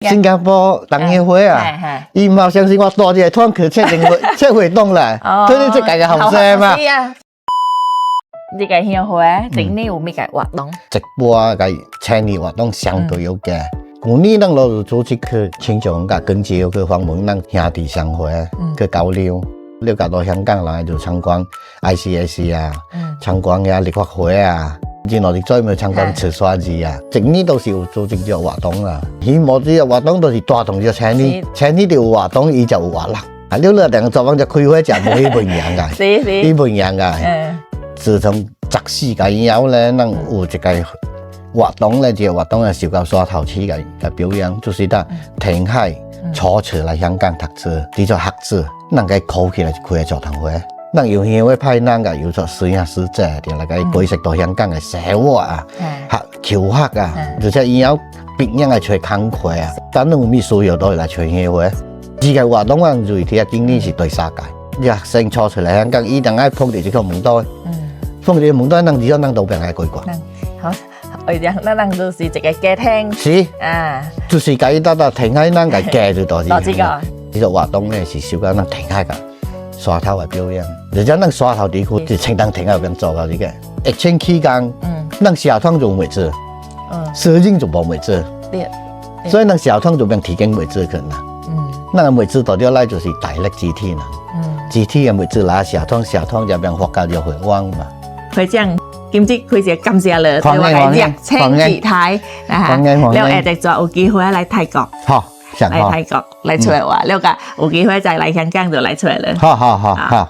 新加坡同協會啊，伊冇相信我多啲團去出活動啦，所以即係個後生嘛。呢個協會整年有咩個活動？直播個青年活動相對有嘅。舊年咱攞組織去親像甲跟住去訪問咱兄弟商會去交流，了解到香港人就參觀 ICAC 啊，參觀嘅立法會啊，然後你再咪參觀慈善寺啊，整年都是有組織咗活動啦。希望呢個活動都是帶動咗青年條活動，伊就有活力。啊，了了，兩個作坊就開會就冇呢半樣噶，呢半樣噶。自從14屆以後咧，咱有一個活動咧，這個活動係受到沙頭市嘅表揚，就是得填海初次來香港讀書，呢做學者，咱個考起來就開個座談會，咱有協會派咱個有做實驗師者，定嚟個解釋到香港嘅生活啊、求學啊，而且以後別人係找工課啊，等有咩需要都來找協會。這個活動我最睇下今年是第3屆，學生初次來香港，一定愛碰到這個門道。碰到門道，咱只要咱都別來過。好。咱就是一個家庭，是啊，就是介得填海咱個家就多啲。多啲個，呢個活動咧是受到咱填海個沙頭嘅表演，而且咱沙頭地區就青當填海入邊做到呢個疫情期間，咱社團就未做，私人就冇未做，所以咱社團就變提供未做去啦。咱未做到咗來就是大力集體啦，集體嘅未做啦，社團就變發教就回往嘛。會長。今次開始感謝你，對我嘅熱情期待，了下隻再有機會來泰國，好，來泰國來出來玩，了解有機會再來香港就來出來了。好。